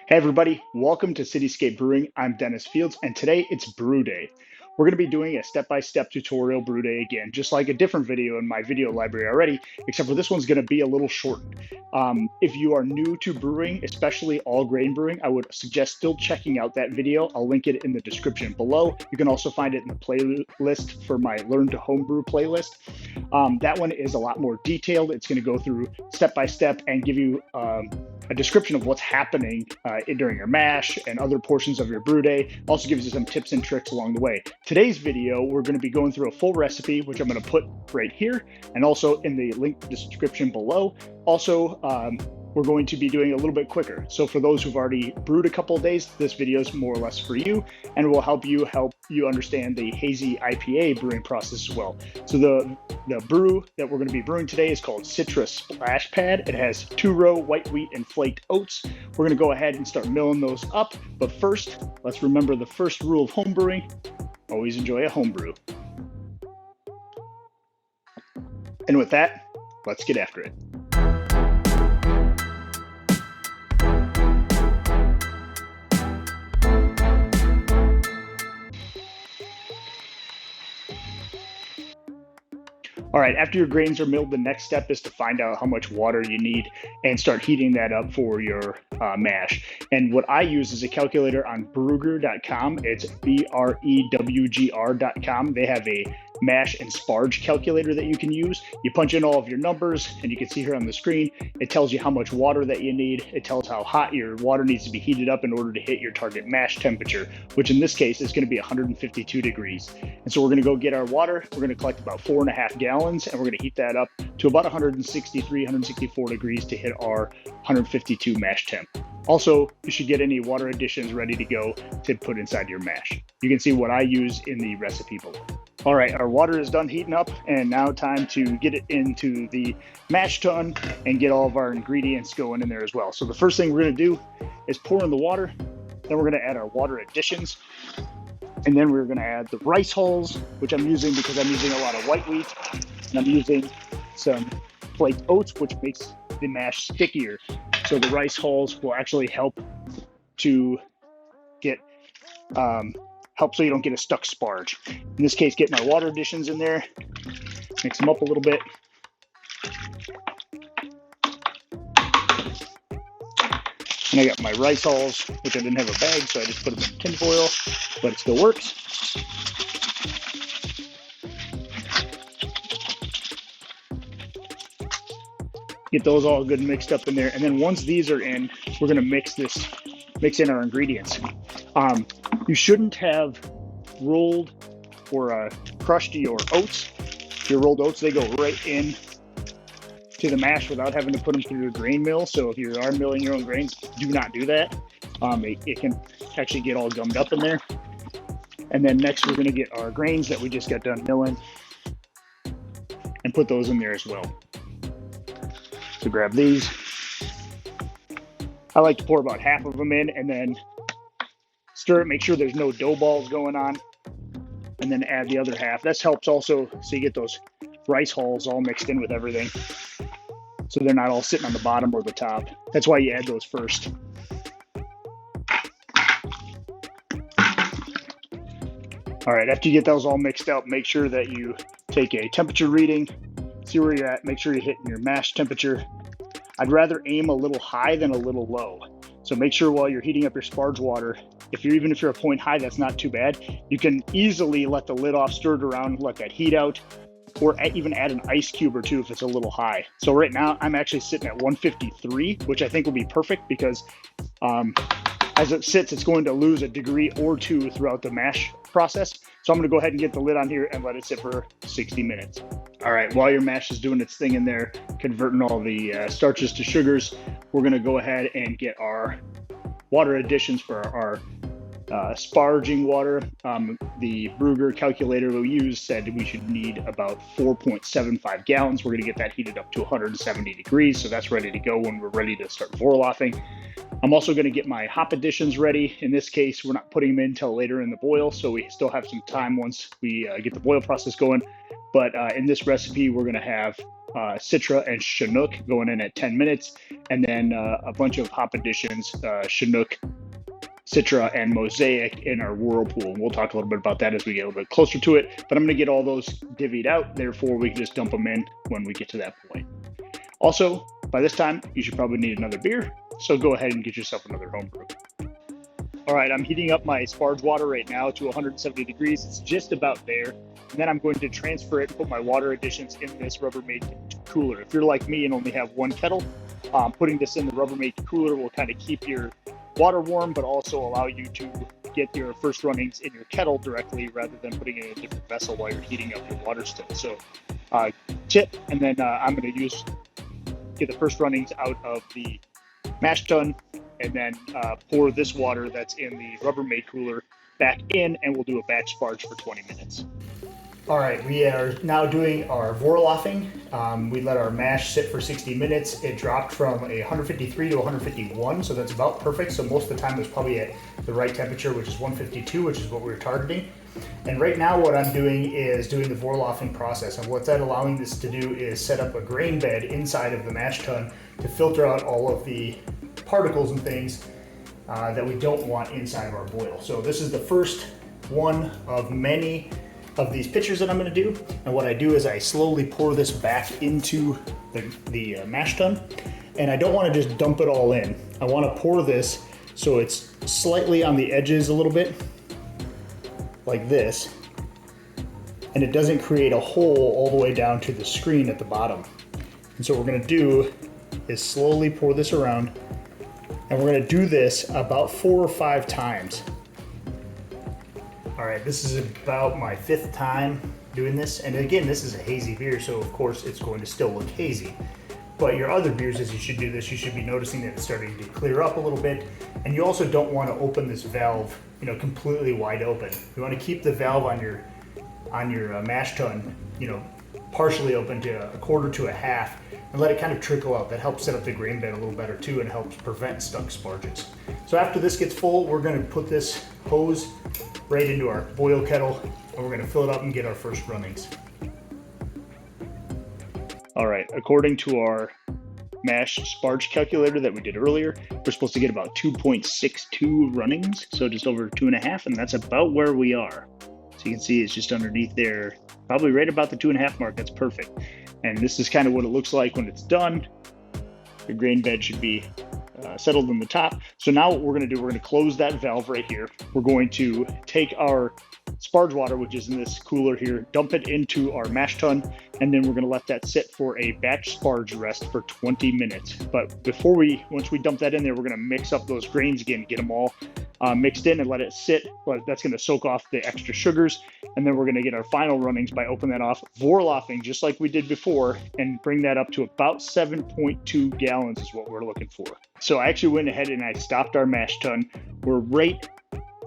Hey everybody, welcome to Cityscape Brewing. I'm Dennis Fields, and today it's Brew Day. We're going to be doing a step-by-step tutorial brew day again, just like a different video in my video library already, except for this one's going to be a little shortened. If you are new to brewing, especially all grain brewing, I would suggest still checking out that video. I'll link it in the description below. You can also find it in the playlist for my Learn to Homebrew playlist. That one is a lot more detailed. It's going to go through step-by-step and give you a description of what's happening during your mash and other portions of your brew day. Also gives you some tips and tricks along the way. Today's video, we're going to be going through a full recipe, which I'm going to put right here and also in the link description below. Also, we're going to be doing a little bit quicker. So for those who've already brewed a couple of days, this video is more or less for you and will help you understand the Hazy IPA brewing process as well. So the brew that we're going to be brewing today is called Citra Splash Pad. It has 2-row white wheat and flaked oats. We're going to go ahead and start milling those up. But first, let's remember the first rule of home brewing. Always enjoy a home brew. And with that, let's get after it. All right, after your grains are milled, the next step is to find out how much water you need and start heating that up for your mash. And what I use is a calculator on brewger.com. It's brewgr.com. They have a mash and sparge calculator that you can use. You punch in all of your numbers, and you can see here on the screen, it tells you how much water that you need. It tells how hot your water needs to be heated up in order to hit your target mash temperature, which in this case is going to be 152 degrees. And so we're going to go get our water. We're going to collect about 4.5 gallons, and we're going to heat that up to about 163, 164 degrees to hit our 152 mash temp. Also, you should get any water additions ready to go to put inside your mash. You can see what I use in the recipe below. All right, our water is done heating up, and now time to get it into the mash tun and get all of our ingredients going in there as well. So the first thing we're going to do is pour in the water. Then we're going to add our water additions. And then we're going to add the rice hulls, which I'm using because I'm using a lot of white wheat. And I'm using some flaked oats, which makes the mash stickier. So the rice hulls will actually help to get help so you don't get a stuck sparge. In this case, get my water additions in there, mix them up a little bit. And I got my rice hulls, which I didn't have a bag, so I just put them in tin foil, but it still works. Get those all good mixed up in there. And then once these are in, we're gonna mix in our ingredients. You shouldn't have rolled or crushed your oats. Your rolled oats, they go right in to the mash without having to put them through a grain mill. So if you are milling your own grains, do not do that. It can actually get all gummed up in there. And then next we're gonna get our grains that we just got done milling and put those in there as well. So grab these. I like to pour about half of them in and then stir it, make sure there's no dough balls going on, and then add the other half. This helps also so you get those rice hulls all mixed in with everything, so they're not all sitting on the bottom or the top. That's why you add those first. All right, after you get those all mixed up, make sure that you take a temperature reading, see where you're at, make sure you're hitting your mash temperature. I'd rather aim a little high than a little low. So make sure while you're heating up your sparge water, even if you're a point high, that's not too bad. You can easily let the lid off, stir it around, let that heat out, or even add an ice cube or two if it's a little high. So right now I'm actually sitting at 153, which I think will be perfect because as it sits, it's going to lose a degree or two throughout the mash process. So I'm gonna go ahead and get the lid on here and let it sit for 60 minutes. All right, while your mash is doing its thing in there, converting all the starches to sugars, we're gonna go ahead and get our water additions for our sparging water. The Brewger calculator we used said we should need about 4.75 gallons. We're gonna get that heated up to 170 degrees, so that's ready to go when we're ready to start Vorlofting. I'm also going to get my hop additions ready. In this case, we're not putting them in until later in the boil, so we still have some time once we get the boil process going. But in this recipe, we're going to have Citra and Chinook going in at 10 minutes, and then a bunch of hop additions, Chinook, Citra, and Mosic in our Whirlpool. And we'll talk a little bit about that as we get a little bit closer to it, but I'm going to get all those divvied out, therefore we can just dump them in when we get to that point. Also, by this time, you should probably need another beer, so go ahead and get yourself another homebrew. All right, I'm heating up my Sparge Water right now to 170 degrees. It's just about there. And then I'm going to transfer it, put my water additions in this Rubbermaid cooler. If you're like me and only have one kettle, putting this in the Rubbermaid cooler will kind of keep your water warm, but also allow you to get your first runnings in your kettle directly rather than putting it in a different vessel while you're heating up your water still. So tip, and then I'm going to get the first runnings out of the mash tun, and then pour this water that's in the Rubbermaid cooler back in, and we'll do a batch sparge for 20 minutes. All right, we are now doing our Lofting. We let our mash sit for 60 minutes. It dropped from 153 to 151, so that's about perfect. So most of the time it was probably at the right temperature, which is 152, which is what we were targeting. And right now what I'm doing is doing the Lofting process. And what that's allowing this to do is set up a grain bed inside of the mash tun to filter out all of the particles and things that we don't want inside of our boil. So this is the first one of many of these pitchers that I'm going to do. And what I do is I slowly pour this back into the mash tun. And I don't want to just dump it all in. I want to pour this so it's slightly on the edges a little bit, like this. And it doesn't create a hole all the way down to the screen at the bottom. And so what we're going to do is slowly pour this around. And we're going to do this about 4 or 5 times. All right, this is about my 5th time doing this. And again, this is a hazy beer, so of course it's going to still look hazy. But your other beers, as you should do this, you should be noticing that it's starting to clear up a little bit. And you also don't want to open this valve, completely wide open. You want to keep the valve on your mash tun, partially open to 1/4 to 1/2, and let it kind of trickle out. That helps set up the grain bed a little better too, and helps prevent stuck sparges. So after this gets full, we're going to put this hose right into our boil kettle, and we're going to fill it up and get our first runnings. All right, according to our mash sparge calculator that we did earlier, we're supposed to get about 2.62 runnings, so just over 2.5, and that's about where we are. So you can see it's just underneath there, probably right about the 2.5 mark. That's perfect. And this is kind of what it looks like when it's done. The grain bed should be settled in the top. So now what we're going to do, we're going to close that valve right here. We're going to take our Sparge Water, which is in this cooler here, dump it into our mash tun, and then we're going to let that sit for a batch sparge rest for 20 minutes. But once we dump that in there, we're going to mix up those grains again, get them all mixed in and let it sit. But that's going to soak off the extra sugars, and then we're going to get our final runnings by opening that off, Lofting just like we did before, and bring that up to about 7.2 gallons is what we're looking for. So I actually went ahead and I stopped our mash tun. We're right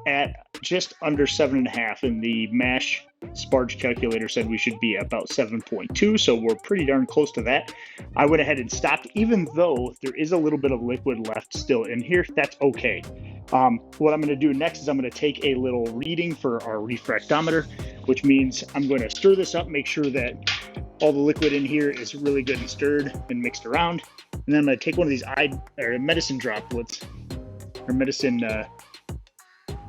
at just under 7.5, and the mash sparge calculator said we should be about 7.2, so we're pretty darn close to that. I went ahead and stopped, even though there is a little bit of liquid left still in here. That's okay. What I'm going to do next is I'm going to take a little reading for our refractometer, which means I'm going to stir this up, make sure that all the liquid in here is really good and stirred and mixed around. And then I'm going to take one of these medicine droplets, or medicine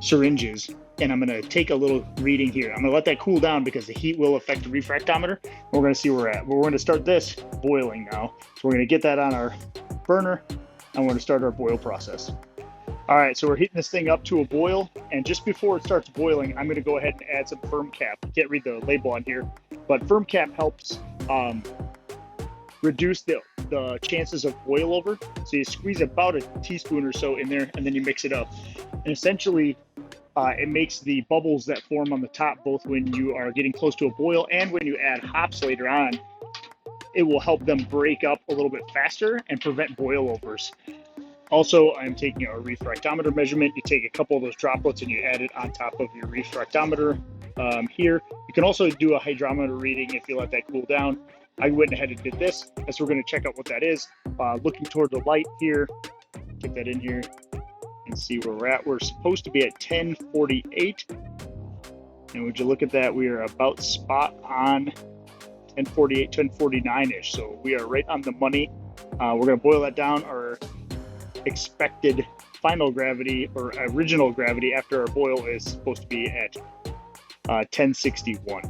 syringes, and I'm going to take a little reading here. I'm going to let that cool down because the heat will affect the refractometer. We're going to see where we're at. But we're going to start this boiling now. So we're going to get that on our burner, and we're going to start our boil process. All right, so we're heating this thing up to a boil, and just before it starts boiling, I'm going to go ahead and add some firm cap. You can't read the label on here, but firm cap helps reduce the chances of boil over. So you squeeze about a teaspoon or so in there, and then you mix it up. And essentially, it makes the bubbles that form on the top, both when you are getting close to a boil and when you add hops later on, it will help them break up a little bit faster and prevent boil overs. Also, I'm taking a refractometer measurement. You take a couple of those droplets and you add it on top of your refractometer here. You can also do a hydrometer reading if you let that cool down. I went ahead and did this, and so we're going to check out what that is. Looking toward the light here, get that in here and see where we're at. We're supposed to be at 1048, and would you look at that, we are about spot on 1048, 1049-ish. So we are right on the money. We're going to boil that down. Our expected final gravity or original gravity after our boil is supposed to be at 1061.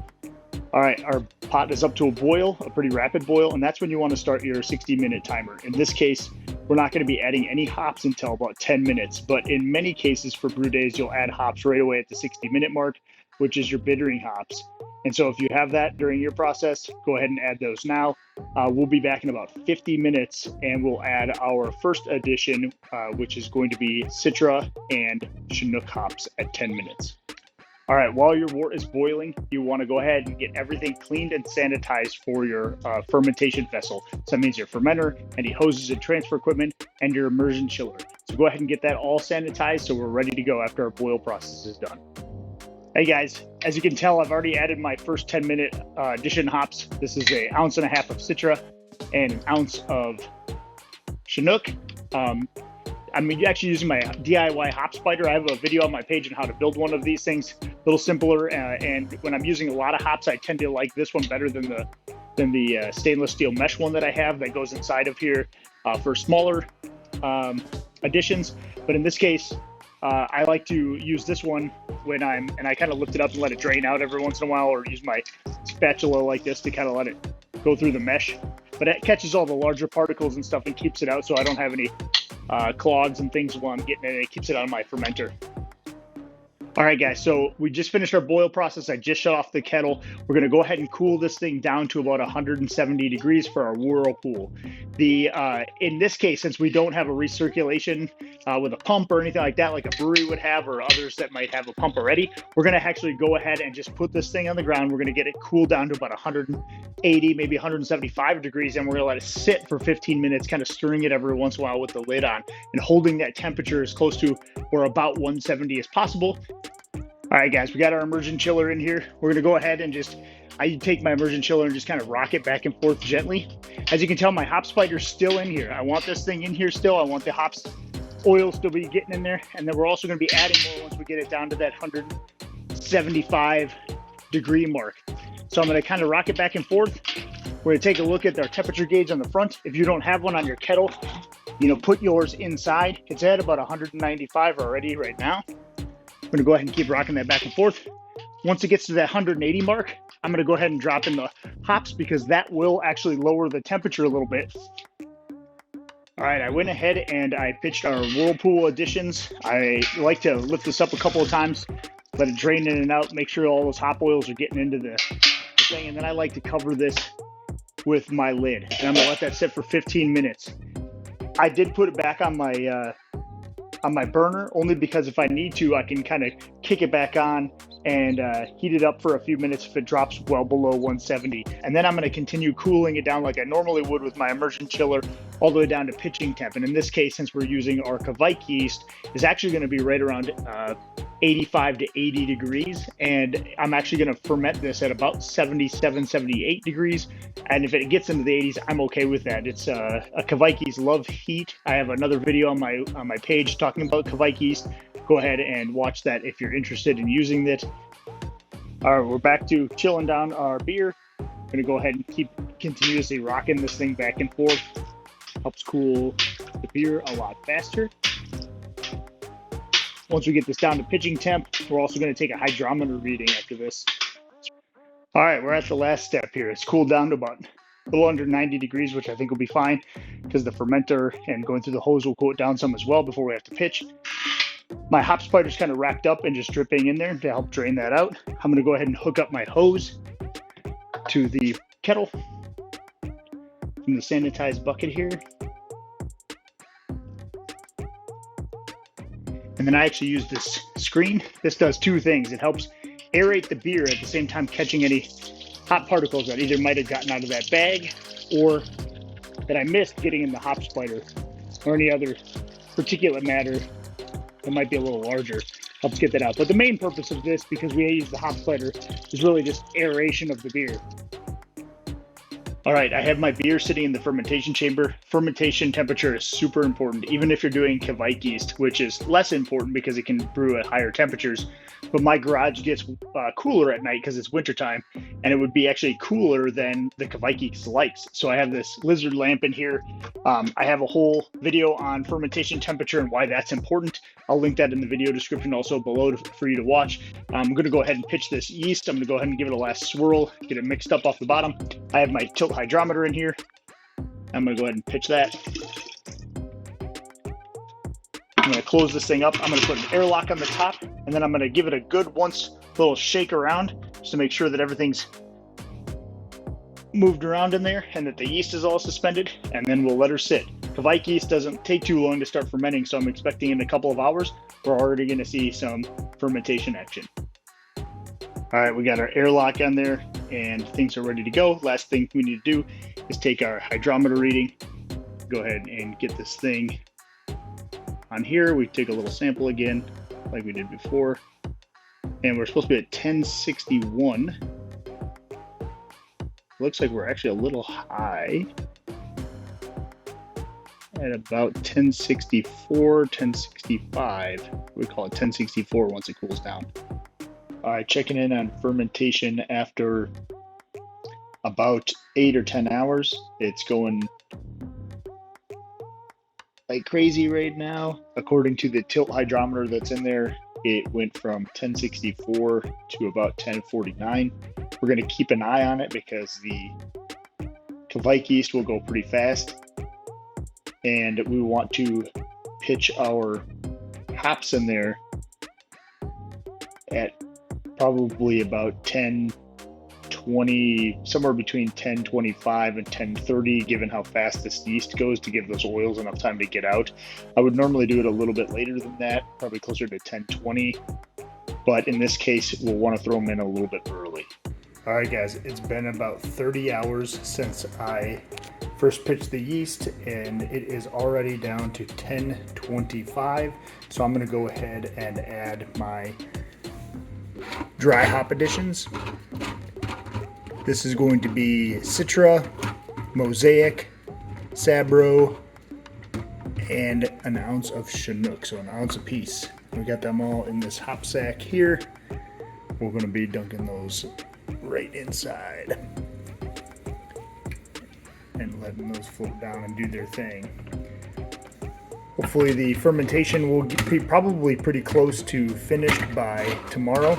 All right, our pot is up to a boil, a pretty rapid boil, and that's when you want to start your 60-minute timer. In this case, we're not going to be adding any hops until about 10 minutes, but in many cases for brew days, you'll add hops right away at the 60-minute mark, which is your bittering hops. And so if you have that during your process, go ahead and add those now. We'll be back in about 50 minutes, and we'll add our first addition, which is going to be Citra and Chinook hops at 10 minutes. All right, while your wort is boiling, you want to go ahead and get everything cleaned and sanitized for your fermentation vessel. So that means your fermenter, any hoses and transfer equipment, and your immersion chiller. So go ahead and get that all sanitized so we're ready to go after our boil process is done. Hey guys, as you can tell, I've already added my first 10-minute addition hops. This is an 1.5 ounces of Citra and 1 ounce of Chinook. I'm actually using my DIY hop spider. I have a video on my page on how to build one of these things. A little simpler, and when I'm using a lot of hops, I tend to like this one better than the stainless steel mesh one that I have that goes inside of here for smaller additions. But in this case, I like to use this one when I kind of lift it up and let it drain out every once in a while, or use my spatula like this to kind of let it go through the mesh. But it catches all the larger particles and stuff and keeps it out so I don't have any clogs and things while I'm getting it. It keeps it out of my fermenter. All right, guys, so we just finished our boil process. I just shut off the kettle. We're gonna go ahead and cool this thing down to about 170 degrees for our Whirlpool. In this case, since we don't have a recirculation with a pump or anything like that, like a brewery would have, or others that might have a pump already, we're gonna actually go ahead and just put this thing on the ground. We're gonna get it cooled down to about 180, maybe 175 degrees, and we're gonna let it sit for 15 minutes, kind of stirring it every once in a while with the lid on and holding that temperature as close to or about 170 as possible. All right, guys, we got our immersion chiller in here. We're gonna go ahead and I take my immersion chiller and just kind of rock it back and forth gently. As you can tell, my hop spider's still in here. I want this thing in here still. I want the hops oil still be getting in there. And then we're also gonna be adding more once we get it down to that 175 degree mark. So I'm gonna kind of rock it back and forth. We're gonna take a look at our temperature gauge on the front. If you don't have one on your kettle, put yours inside. It's at about 195 already right now. I'm gonna go ahead and keep rocking that back and forth. Once it gets to that 180 mark, I'm gonna go ahead and drop in the hops because that will actually lower the temperature a little bit. All right, I went ahead and I pitched our Whirlpool Additions. I like to lift this up a couple of times, let it drain in and out, make sure all those hop oils are getting into the thing, and then I like to cover this with my lid. And I'm gonna let that sit for 15 minutes. I did put it back on my burner only because if I need to, I can kind of kick it back on and heat it up for a few minutes if it drops well below 170. And then I'm going to continue cooling it down like I normally would with my immersion chiller all the way down to pitching temp. And in this case, since we're using our Kveik yeast, is actually going to be right around 85 to 80 degrees. And I'm actually going to ferment this at about 77, 78 degrees. And if it gets into the 80s, I'm okay with that. It's Kveik yeast love heat. I have another video on my page talking about Kveik yeast. Go ahead and watch that if you're interested in using it. All right, we're back to chilling down our beer. I'm gonna go ahead and keep continuously rocking this thing back and forth. Helps cool the beer a lot faster. Once we get this down to pitching temp, we're also gonna take a hydrometer reading after this. All right, we're at the last step here. It's cooled down to about a little under 90 degrees, which I think will be fine because the fermenter and going through the hose will cool it down some as well before we have to pitch. My hop spider's kind of wrapped up and just dripping in there to help drain that out. I'm gonna go ahead and hook up my hose to the kettle in the sanitized bucket here. And then I actually use this screen. This does two things. It helps aerate the beer at the same time catching any hot particles that either might have gotten out of that bag or that I missed getting in the hop spider or any other particulate matter that might be a little larger. Helps get that out. But the main purpose of this, because we use the hop spider, is really just aeration of the beer. All right, I have my beer sitting in the fermentation chamber. Fermentation temperature is super important, even if you're doing Kvike yeast, which is less important because it can brew at higher temperatures. But my garage gets cooler at night because it's wintertime, and it would be actually cooler than the Kvike yeast likes. So I have this lizard lamp in here. I have a whole video on fermentation temperature and why that's important. I'll link that in the video description also below for you to watch. I'm going to go ahead and pitch this yeast. I'm going to go ahead and give it a last swirl, get it mixed up off the bottom. I have my tilt hydrometer in here. I'm going to go ahead and pitch that. I'm going to close this thing up. I'm going to put an airlock on the top, and then I'm going to give it a good little shake around just to make sure that everything's moved around in there and that the yeast is all suspended, and then we'll let her sit. Kvike yeast doesn't take too long to start fermenting, so I'm expecting in a couple of hours we're already going to see some fermentation action. All right, we got our airlock on there and things are ready to go. Last thing we need to do is take our hydrometer reading. Go ahead and get this thing on here. We take a little sample again like we did before, and we're supposed to be at 1061. Looks like we're actually a little high at about 1064, 1065. We call it 1064 once it cools down. All right, checking in on fermentation after about 8 or 10 hours. It's going like crazy right now. According to the tilt hydrometer that's in there, it went from 1064 to about 1049. We're going to keep an eye on it because the Kvike yeast will go pretty fast, and we want to pitch our hops in there at probably about 1020, somewhere between 1025 and 1030, given how fast this yeast goes, to give those oils enough time to get out. I would normally do it a little bit later than that, probably closer to 1020, but in this case we'll want to throw them in a little bit early. All right guys, it's been about 30 hours since I first pitched the yeast, and it is already down to 1025. So I'm going to go ahead and add my dry hop additions. This is going to be Citra, Mosic, Sabro, and an ounce of Chinook, so an ounce a piece. We got them all in this hop sack here. We're going to be dunking those right inside and letting those float down and do their thing. Hopefully the fermentation will be probably pretty close to finished by tomorrow,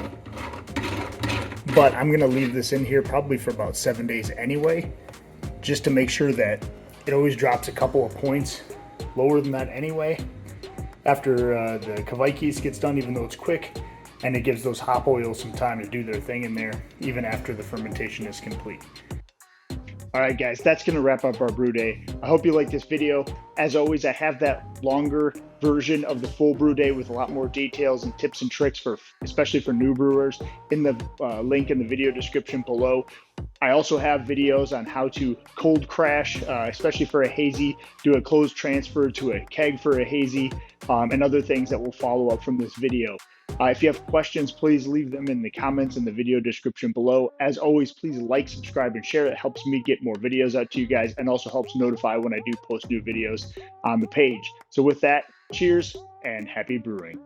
but I'm going to leave this in here probably for about 7 days anyway, just to make sure that it always drops a couple of points lower than that anyway after the Kvike yeast gets done, even though it's quick, and it gives those hop oils some time to do their thing in there even after the fermentation is complete. All right, guys, that's going to wrap up our brew day. I hope you like this video. As always, I have that longer version of the full brew day with a lot more details and tips and tricks especially for new brewers, in the link in the video description below. I also have videos on how to cold crash, especially for a hazy, do a closed transfer to a keg for a hazy, and other things that will follow up from this video. If you have questions, please leave them in the comments in the video description below. As always, please like, subscribe, and share. It helps me get more videos out to you guys, and also helps notify when I do post new videos on the page. So with that, cheers and happy brewing.